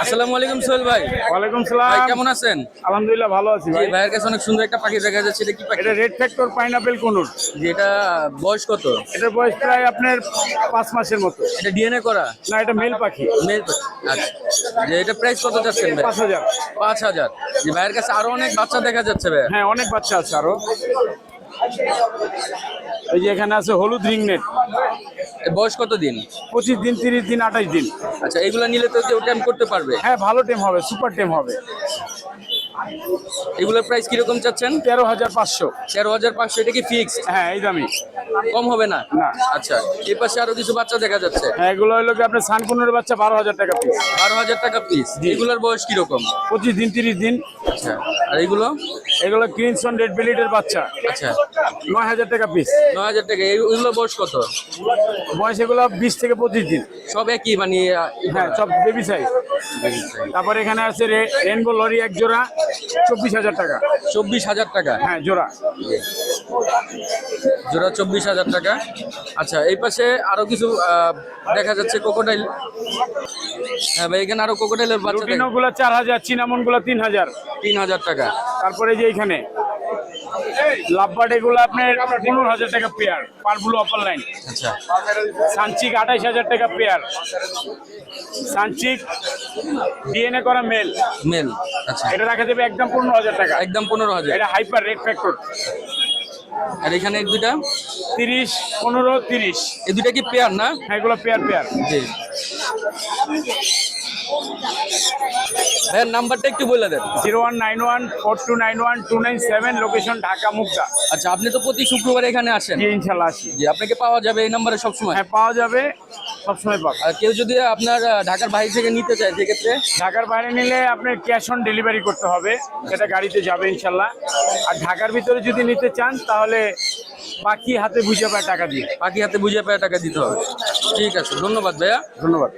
আসসালামু আলাইকুম সোহেল ভাই। ওয়ালাইকুম ভাই সালাম। কেমন আছেন? আলহামদুলিল্লাহ ভালো আছি জি ভাই। ভাইয়ের কাছে অনেক সুন্দর একটা পাখি দেখা যাচ্ছে, এটা কি পাখি? এটা রেড ফ্যাক্টর পাইনাপেল কোনুর। যে এটা বয়স কত? এটার বয়স প্রায় আপনার 5 মাসের মতো। এটা ডিএনএ করা? না, এটা মেল পাখি। মেল পাখি। আচ্ছা, যে এটা প্রাইস কত যাচ্ছেন ভাই? 5,000। 5,000। যে ভাইয়ের কাছে আরো অনেক বাচ্চা দেখা যাচ্ছে ভাই। হ্যাঁ, অনেক বাচ্চা আছে আরো। এই যে এখানে আছে হলুদ রিংনেট। এর বয়স কত দিন? 25 দিন, 30 দিন, 28 দিন। আচ্ছা, এগুলা নিলে তো কেউ টেম করতে পারবে? হ্যাঁ, ভালো টেম হবে, সুপার টেম হবে। এগুলোর প্রাইস কিরকম চাচ্ছেন? 13,500। 13,500। এটা কি ফিক্সড? হ্যাঁ, এই দামি। কম হবে না? না। আচ্ছা, এই পাশে আরো কিছু বাচ্চা দেখা যাচ্ছে। হ্যাঁ, এগুলো হলো কি আপনার সানকুনের বাচ্চা 12,000 টাকা পিস। 12,000 টাকা পিস। জি। এগুলোর বয়স কিরকম? 25 দিন, 30 দিন। আচ্ছা, আর এগুলো? এগুলো ক্রিনসন রেড বেলিটের বাচ্চা। আচ্ছা, 9,000 টাকা পিস। 9,000 টাকা। এগুলো বয়স কত? বয়স এগুলো 20 থেকে 25 দিন। সব একই মানে হ্যাঁ, সব বেবি সাইজ। তারপর এখানে আছে রেনবো লরি এক জোড়া, 24,000 টাকা। 24,000 টাকা। হ্যাঁ, জোড়া। জোড়া 24,000 টাকা। আচ্ছা, এই পাশে আরো কিছু দেখা যাচ্ছে ক্রোকোডাইল। হ্যাঁ ভাই, এখানে আরো ক্রোকোডাইলের বাচ্চা দেখা। লুটিনো গুলা 4,000, চিনামন গুলা 3,000। 3,000 টাকা। তারপরে যে এখানে লাভবার্ড এগুলো আপনার 15,000 টাকা পেয়ার, পার ব্লু অপার লাইন। আচ্ছা, সানচিক 28,000 টাকা পেয়ার। সানচিক ডিএনএ করা মেল। মেল। আচ্ছা, এটা রাখা যাবে একদম 15,000 টাকা। একদম 15,000। এটা হাইপার রেড ফ্যাক্টর। আর এখানে এই দুইটা? 30, 15, 30। এই দুইটা কি পেয়ার না? হ্যাঁ, এগুলো পেয়ার পেয়ার। জি। ভাইয়ের নাম্বারটা একটু বলে দেন। 019142912997, লোকেশন ঢাকা মুগদা। আচ্ছা, আপনি তো প্রতি শুক্রবার এখানে আসেন। জি, ইনশাল্লাহ আসি। জি, আপনাকে পাওয়া যাবে এই নাম্বারে সবসময়? হ্যাঁ, পাওয়া যাবে, সবসময় পাবে। আর কেউ যদি আপনার ঢাকার বাইরে থেকে নিতে চায় সেক্ষেত্রে? ঢাকার বাইরে নিলে আপনার ক্যাশ অন ডেলিভারি করতে হবে, সেটা গাড়িতে যাবে ইনশাল্লাহ। আর ঢাকার ভিতরে যদি নিতে চান তাহলে বাকি হাতে বুঝে পায় টাকা দিয়ে। বাকি হাতে বুঝে পায় টাকা দিতে হবে। ঠিক আছে, ধন্যবাদ ভাইয়া। ধন্যবাদ।